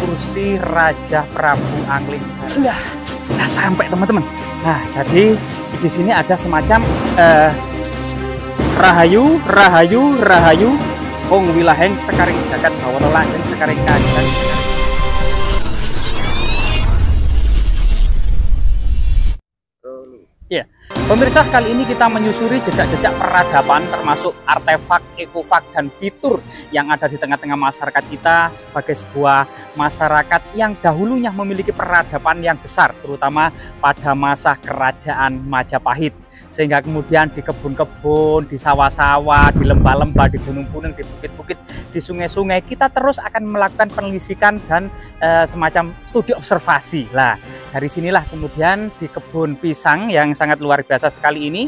kursi Raja Prabu Angling. Nah, sampai teman-teman. Nah, jadi di sini ada semacam rahayu, rahayu, rahayu. Hong wilaheng sekaring jagat bawana langgeng sekaring kajian. Ya, pemirsa, kali ini kita menyusuri jejak-jejak peradaban termasuk artefak, ekofak, dan fitur yang ada di tengah-tengah masyarakat kita sebagai sebuah masyarakat yang dahulunya memiliki peradaban yang besar, terutama pada masa kerajaan Majapahit. Sehingga kemudian di kebun-kebun, di sawah-sawah, di lembah-lembah, di gunung-gunung, di bukit-bukit, di sungai-sungai, kita terus akan melakukan penelitian dan semacam studi observasi. Lah, dari sinilah kemudian di kebun pisang yang sangat luar biasa sekali ini,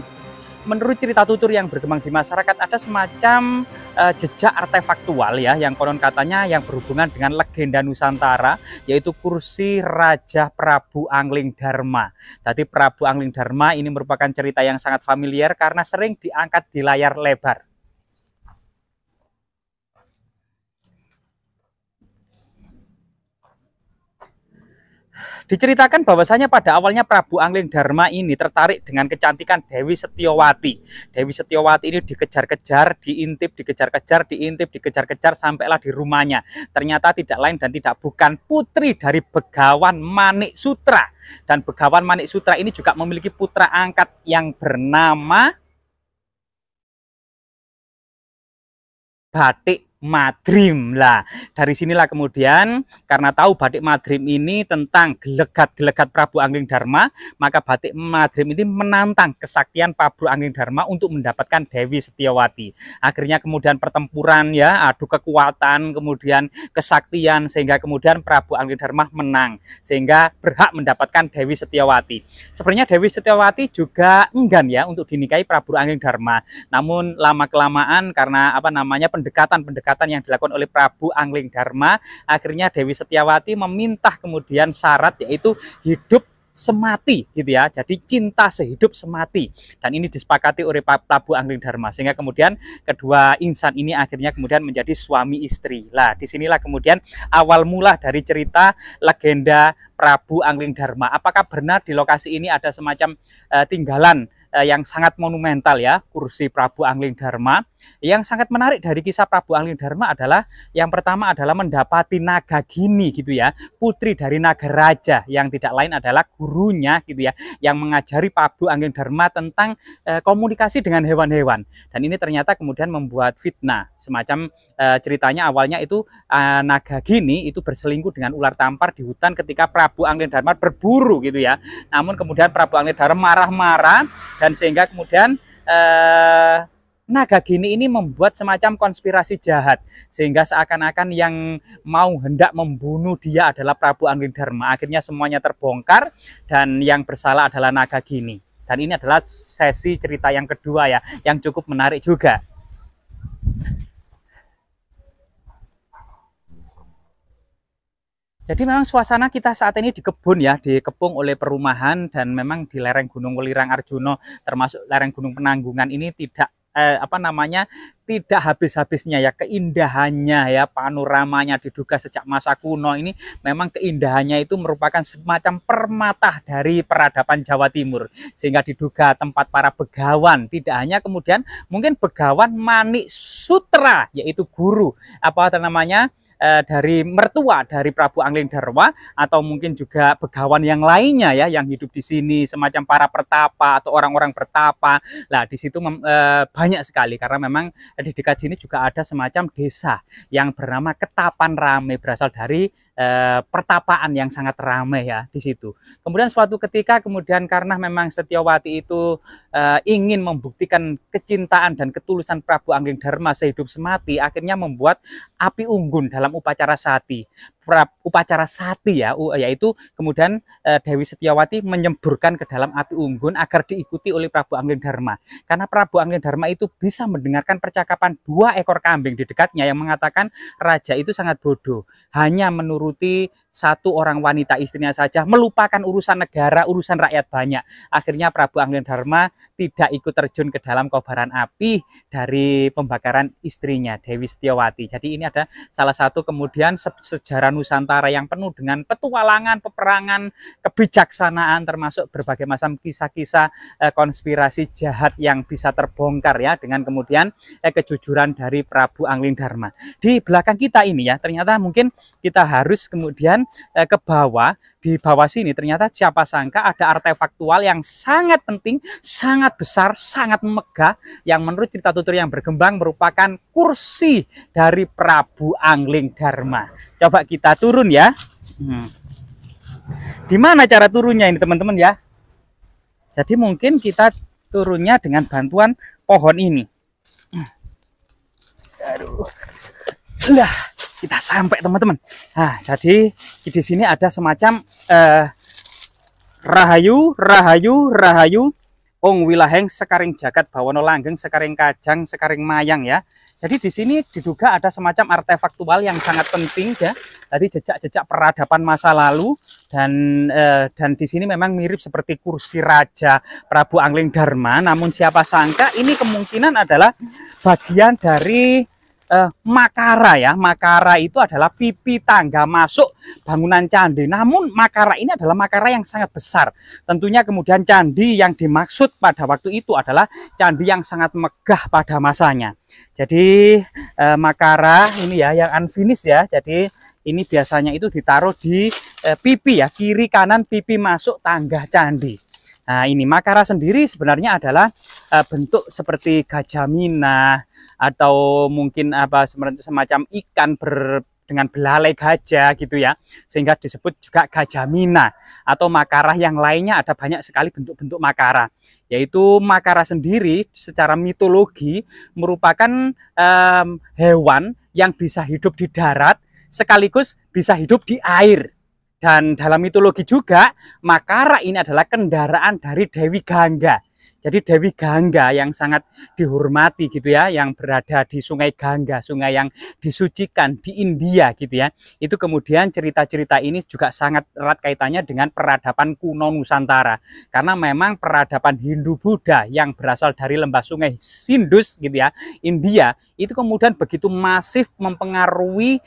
menurut cerita tutur yang berkembang di masyarakat, ada semacam jejak artefaktual ya, yang konon katanya yang berhubungan dengan legenda Nusantara, yaitu kursi Raja Prabu Angling Dharma. Tadi Prabu Angling Dharma ini merupakan cerita yang sangat familiar karena sering diangkat di layar lebar. Diceritakan bahwasanya pada awalnya Prabu Angling Dharma ini tertarik dengan kecantikan Dewi Setyowati. Dewi Setyowati ini dikejar-kejar, diintip, dikejar-kejar, diintip, dikejar-kejar sampailah di rumahnya. Ternyata tidak lain dan tidak bukan putri dari Begawan Manik Sutra. Dan Begawan Manik Sutra ini juga memiliki putra angkat yang bernama Batik Madrim. Lah, dari sinilah kemudian karena tahu Batik Madrim ini tentang gelegat-gelegat Prabu Angling Dharma, maka Batik Madrim ini menantang kesaktian Prabu Angling Dharma untuk mendapatkan Dewi Setyowati. Akhirnya kemudian pertempuran ya, adu kekuatan, kemudian kesaktian, sehingga kemudian Prabu Angling Dharma menang, sehingga berhak mendapatkan Dewi Setyowati. Sebenarnya Dewi Setyowati juga enggan ya untuk dinikahi Prabu Angling Dharma. Namun lama-kelamaan karena pendekatan yang dilakukan oleh Prabu Angling Dharma, akhirnya Dewi Setyowati meminta kemudian syarat yaitu hidup semati gitu ya, jadi cinta sehidup semati, dan ini disepakati oleh Prabu Angling Dharma, sehingga kemudian kedua insan ini akhirnya kemudian menjadi suami istri. Lah, disinilah kemudian awal mula dari cerita legenda Prabu Angling Dharma. Apakah benar di lokasi ini ada semacam tinggalan yang sangat monumental ya, kursi Prabu Angling Dharma? Yang sangat menarik dari kisah Prabu Angling Dharma adalah yang pertama adalah mendapati Nagagini gitu ya, putri dari Nagaraja, yang tidak lain adalah gurunya gitu ya, yang mengajari Prabu Angling Dharma tentang komunikasi dengan hewan-hewan. Dan ini ternyata kemudian membuat fitnah, semacam ceritanya awalnya itu Nagagini itu berselingkuh dengan ular tampar di hutan ketika Prabu Angling Dharma berburu gitu ya. Namun kemudian Prabu Angling Dharma marah-marah, dan sehingga kemudian Nagagini ini membuat semacam konspirasi jahat, sehingga seakan-akan yang mau hendak membunuh dia adalah Prabu Angling Dharma. Akhirnya semuanya terbongkar dan yang bersalah adalah Nagagini. Dan ini adalah sesi cerita yang kedua ya, yang cukup menarik juga. Jadi memang suasana kita saat ini di kebun ya, dikepung oleh perumahan, dan memang di lereng Gunung Welirang Arjuna termasuk lereng Gunung Penanggungan ini tidak habis-habisnya ya keindahannya ya, panoramanya diduga sejak masa kuno ini memang keindahannya itu merupakan semacam permata dari peradaban Jawa Timur, sehingga diduga tempat para begawan, tidak hanya kemudian mungkin Begawan Manik Sutra yaitu guru dari mertua dari Prabu Angling Dharma, atau mungkin juga begawan yang lainnya ya yang hidup di sini, semacam para pertapa atau orang-orang bertapa. Nah, di situ banyak sekali, karena memang di dekat sini juga ada semacam desa yang bernama Ketapan Rame, berasal dari pertapaan yang sangat ramai ya di situ. Kemudian suatu ketika kemudian karena memang Setyowati itu ingin membuktikan kecintaan dan ketulusan Prabu Angling Dharma sehidup semati, akhirnya membuat api unggun dalam upacara sati. Upacara sati ya, yaitu kemudian Dewi Setyowati menyemburkan ke dalam api unggun agar diikuti oleh Prabu Angling Dharma. Karena Prabu Angling Dharma itu bisa mendengarkan percakapan 2 ekor kambing di dekatnya yang mengatakan raja itu sangat bodoh, hanya menuruti satu orang wanita istrinya saja, melupakan urusan negara, urusan rakyat banyak. Akhirnya Prabu Angglendarma tidak ikut terjun ke dalam kobaran api dari pembakaran istrinya Dewi Setiawati. Jadi ini ada salah satu kemudian sejarah Nusantara yang penuh dengan petualangan, peperangan, kebijaksanaan, termasuk berbagai macam kisah-kisah konspirasi jahat yang bisa terbongkar ya dengan kemudian kejujuran dari Prabu Angglendarma. Di belakang kita ini ya, ternyata mungkin kita harus kemudian ke bawah. Di bawah sini ternyata siapa sangka ada artefaktual yang sangat penting, sangat besar, sangat megah, yang menurut cerita tutur yang berkembang merupakan kursi dari Prabu Angglendarma. Coba kita turun ya. Di mana cara turunnya ini teman-teman ya? Jadi mungkin kita turunnya dengan bantuan pohon ini. Aduh. Lah, kita sampai teman-teman. Nah, jadi di sini ada semacam rahayu ong wilaheng sekaring jagat bawono langgeng sekaring kajang sekaring mayang ya. Jadi di sini diduga ada semacam artefaktual yang sangat penting ya. Tadi jejak-jejak peradaban masa lalu dan di sini memang mirip seperti kursi raja Prabu Angglendarma. Namun siapa sangka ini kemungkinan adalah bagian dari makara ya. Makara itu adalah pipi tangga masuk bangunan candi. Namun makara ini adalah makara yang sangat besar. Tentunya kemudian candi yang dimaksud pada waktu itu adalah candi yang sangat megah pada masanya. Jadi makara ini ya yang unfinished ya. Jadi ini biasanya itu ditaruh di pipi ya, kiri kanan pipi masuk tangga candi. Nah, ini makara sendiri sebenarnya adalah bentuk seperti gajah atau mungkin apa semacam ikan dengan belalai gajah gitu ya, sehingga disebut juga gajamina. Atau makara yang lainnya ada banyak sekali bentuk-bentuk makara, yaitu makara sendiri secara mitologi merupakan hewan yang bisa hidup di darat sekaligus bisa hidup di air. Dan dalam mitologi juga makara ini adalah kendaraan dari Dewi Gangga. Jadi Dewi Gangga yang sangat dihormati gitu ya, yang berada di Sungai Gangga, sungai yang disucikan di India gitu ya. Itu kemudian cerita-cerita ini juga sangat erat kaitannya dengan peradaban kuno Nusantara. Karena memang peradaban Hindu-Buddha yang berasal dari lembah sungai Indus gitu ya, India, itu kemudian begitu masif mempengaruhi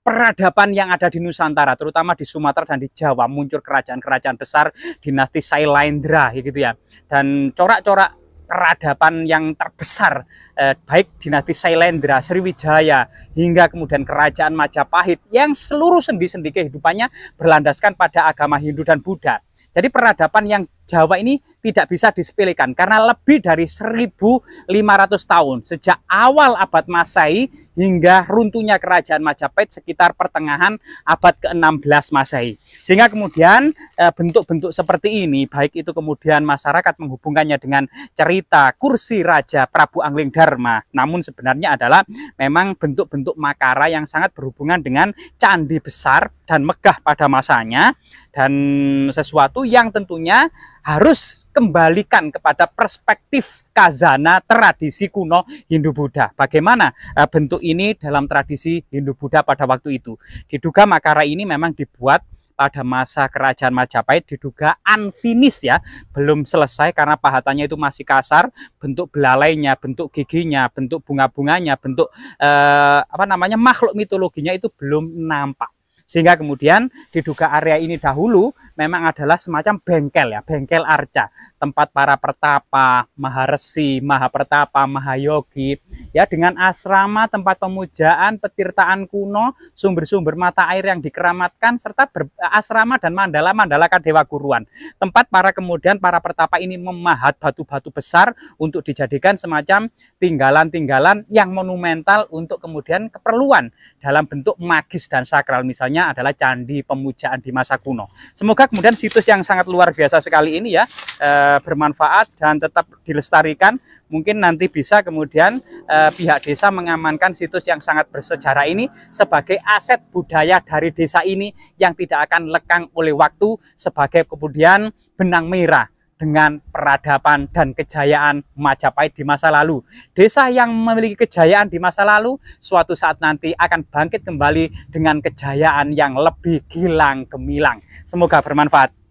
peradaban yang ada di Nusantara, terutama di Sumatera dan di Jawa. Muncul kerajaan-kerajaan besar, dinasti Sailendra gitu ya. Dan corak-corak peradaban yang terbesar, baik dinasti Sailendra, Sriwijaya, hingga kemudian kerajaan Majapahit, yang seluruh sendi-sendi kehidupannya berlandaskan pada agama Hindu dan Buddha. Jadi peradaban yang Jawa ini tidak bisa disepelekan karena lebih dari 1.500 tahun sejak awal abad Masehi hingga runtuhnya kerajaan Majapahit sekitar pertengahan abad ke-16 Masehi. Sehingga kemudian bentuk-bentuk seperti ini, baik itu kemudian masyarakat menghubungkannya dengan cerita kursi raja Prabu Angglendarma, namun sebenarnya adalah memang bentuk-bentuk makara yang sangat berhubungan dengan candi besar dan megah pada masanya, dan sesuatu yang tentunya harus kembalikan kepada perspektif kazana tradisi kuno Hindu-Buddha. Bagaimana bentuk ini dalam tradisi Hindu-Buddha pada waktu itu? Diduga makara ini memang dibuat pada masa kerajaan Majapahit, diduga unfinished ya, belum selesai karena pahatannya itu masih kasar, bentuk belalainya, bentuk giginya, bentuk bunga-bunganya, bentuk makhluk mitologinya itu belum nampak. Sehingga kemudian diduga area ini dahulu memang adalah semacam bengkel ya, bengkel arca, tempat para pertapa, maharesi, mahapertapa, mahayogi, ya, dengan asrama, tempat pemujaan, petirtaan kuno, sumber-sumber mata air yang dikeramatkan, serta asrama dan mandala-mandala kadewa guruan. Tempat kemudian para pertapa ini memahat batu-batu besar untuk dijadikan semacam tinggalan-tinggalan yang monumental untuk kemudian keperluan dalam bentuk magis dan sakral, misalnya adalah candi pemujaan di masa kuno. Semoga kemudian situs yang sangat luar biasa sekali ini ya bermanfaat dan tetap dilestarikan. Mungkin nanti bisa kemudian pihak desa mengamankan situs yang sangat bersejarah ini sebagai aset budaya dari desa ini yang tidak akan lekang oleh waktu, sebagai kemudian benang merah dengan peradaban dan kejayaan Majapahit di masa lalu. Desa yang memiliki kejayaan di masa lalu suatu saat nanti akan bangkit kembali dengan kejayaan yang lebih gilang gemilang. Semoga bermanfaat.